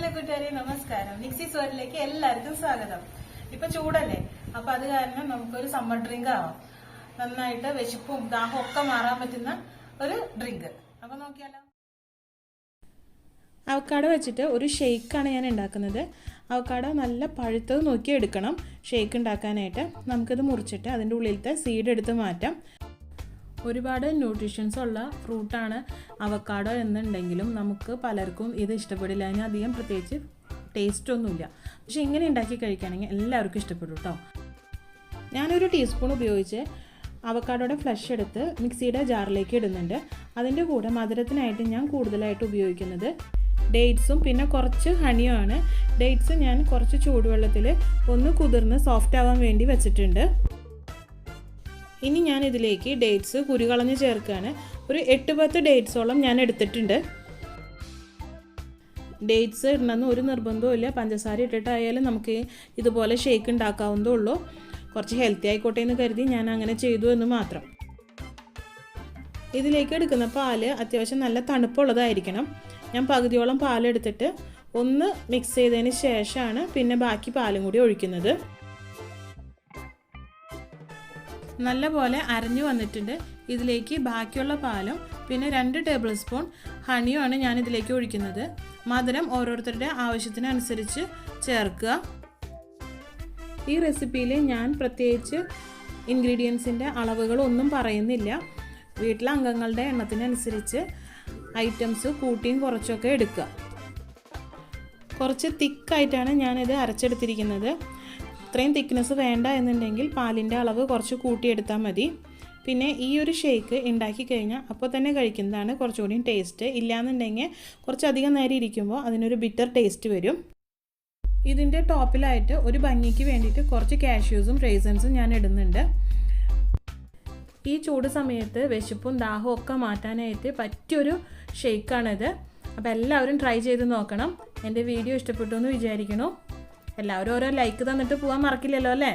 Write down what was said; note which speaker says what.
Speaker 1: Hello കൂട്ടുകാരെ, നമസ്കാരം. മിക്സീസ് വേൾഡിലേക്ക് എല്ലാവർക്കും സ്വാഗതം. ഇപ്പൊ ചൂടല്ലേ, അപ്പൊ അത് കാരണം നമുക്കൊരു സമ്മർ ഡ്രിങ്ക് ആവാം. നന്നായിട്ട് വിശപ്പും ദാഹവും ഒക്കെ മാറാൻ പറ്റുന്ന ഒരു ഡ്രിങ്ക്. അപ്പൊ നോക്കിയാലോ.
Speaker 2: അവക്കാഡോ വെച്ചിട്ട് ഒരു ഷേക്കാണ് ഞാൻ ഉണ്ടാക്കുന്നത്. അവക്കാഡോ നല്ല പഴുത്തത് നോക്കി എടുക്കണം ഷേക്ക് ഉണ്ടാക്കാനായിട്ട്. നമുക്കിത് മുറിച്ചിട്ട് അതിൻ്റെ ഉള്ളിലത്തെ സീഡ് എടുത്ത് മാറ്റാം. ഒരുപാട് ന്യൂട്രീഷൻസ് ഉള്ള ഫ്രൂട്ടാണ് അവക്കാഡോ എന്നുണ്ടെങ്കിലും നമുക്ക് പലർക്കും ഇത് ഇഷ്ടപ്പെടില്ല. അതിന് അധികം പ്രത്യേകിച്ച് ടേസ്റ്റൊന്നുമില്ല. പക്ഷേ ഇങ്ങനെ ഉണ്ടാക്കി കഴിക്കുകയാണെങ്കിൽ എല്ലാവർക്കും ഇഷ്ടപ്പെടും കേട്ടോ. ഞാനൊരു ടീസ്പൂൺ ഉപയോഗിച്ച് അവക്കാഡോയുടെ ഫ്ലഷ് എടുത്ത് മിക്സിയുടെ ജാറിലേക്ക് ഇടുന്നുണ്ട്. അതിൻ്റെ കൂടെ മധുരത്തിനായിട്ട് ഞാൻ കൂടുതലായിട്ട് ഉപയോഗിക്കുന്നത് ഡേറ്റ്സും പിന്നെ കുറച്ച് ഹണിയുമാണ്. ഡേറ്റ്സ് ഞാൻ കുറച്ച് ചൂടുവെള്ളത്തിൽ ഒന്ന് കുതിർന്ന് സോഫ്റ്റ് ആവാൻ വേണ്ടി വെച്ചിട്ടുണ്ട്. ഇനി ഞാൻ ഇതിലേക്ക് ഡേറ്റ്സ് കുരുകളഞ്ഞ് ചേർക്കുകയാണ്. ഒരു 8-10 ഡേറ്റ്സോളം ഞാൻ എടുത്തിട്ടുണ്ട്. ഡേറ്റ്സ് ഇടണമെന്ന് ഒരു നിർബന്ധവും ഇല്ല. പഞ്ചസാര ഇട്ടിട്ടായാലും നമുക്ക് ഇതുപോലെ ഷേക്ക് ഉണ്ടാക്കാവുന്നതേ ഉള്ളൂ. കുറച്ച് ഹെൽത്തി ആയിക്കോട്ടെ എന്ന് കരുതി ഞാൻ അങ്ങനെ ചെയ്തു എന്ന് മാത്രം. ഇതിലേക്ക് എടുക്കുന്ന പാല് അത്യാവശ്യം നല്ല തണുപ്പുള്ളതായിരിക്കണം. ഞാൻ പകുതിയോളം പാലെടുത്തിട്ട് ഒന്ന് മിക്സ് ചെയ്തതിന് ശേഷമാണ് പിന്നെ ബാക്കി പാലും കൂടി ഒഴിക്കുന്നത്. നല്ല പോലെ അരഞ്ഞു വന്നിട്ടുണ്ട്. ഇതിലേക്ക് ബാക്കിയുള്ള പാലും പിന്നെ 2 ടേബിൾ സ്പൂൺ ഹണിയുമാണ് ഞാൻ ഇതിലേക്ക് ഒഴിക്കുന്നത്. മധുരം ഓരോരുത്തരുടെ ആവശ്യത്തിനനുസരിച്ച് ചേർക്കുക. ഈ റെസിപ്പിയിൽ ഞാൻ പ്രത്യേകിച്ച് ഇൻഗ്രീഡിയൻസിൻ്റെ അളവുകളൊന്നും പറയുന്നില്ല. വീട്ടിലെ അംഗങ്ങളുടെ എണ്ണത്തിനനുസരിച്ച് ഐറ്റംസ് കൂട്ടിയും കുറച്ചൊക്കെ എടുക്കുക. കുറച്ച് തിക്കായിട്ടാണ് ഞാനിത് അരച്ചെടുത്തിരിക്കുന്നത്. ഇത്രയും തിക്നെസ് വേണ്ട എന്നുണ്ടെങ്കിൽ പാലിൻ്റെ അളവ് കുറച്ച് കൂട്ടിയെടുത്താൽ മതി. പിന്നെ ഈ ഒരു ഷേക്ക് ഉണ്ടാക്കി കഴിഞ്ഞാൽ അപ്പോൾ തന്നെ കഴിക്കുന്നതാണ് കുറച്ചുകൂടി ടേസ്റ്റ്. ഇല്ലയെന്നുണ്ടെങ്കിൽ കുറച്ചധികം നേരം ഇരിക്കുമ്പോൾ അതിനൊരു ബിറ്റർ ടേസ്റ്റ് വരും. ഇതിൻ്റെ ടോപ്പിലായിട്ട് ഒരു ഭംഗിക്ക് വേണ്ടിയിട്ട് കുറച്ച് കാഷ്യൂസും റേസൻസും ഞാൻ ഇടുന്നുണ്ട്. ഈ ചൂട് സമയത്ത് വിശപ്പും ദാഹവും ഒക്കെ മാറ്റാനായിട്ട് പറ്റിയൊരു ഷേക്കാണിത്. അപ്പോൾ എല്ലാവരും ട്രൈ ചെയ്ത് നോക്കണം. എൻ്റെ വീഡിയോ ഇഷ്ടപ്പെട്ടു എന്ന് വിചാരിക്കുന്നു. എല്ലാവരും ഓരോ ലൈക്ക് തന്നിട്ട് പോകാൻ മറക്കില്ലല്ലോ അല്ലേ.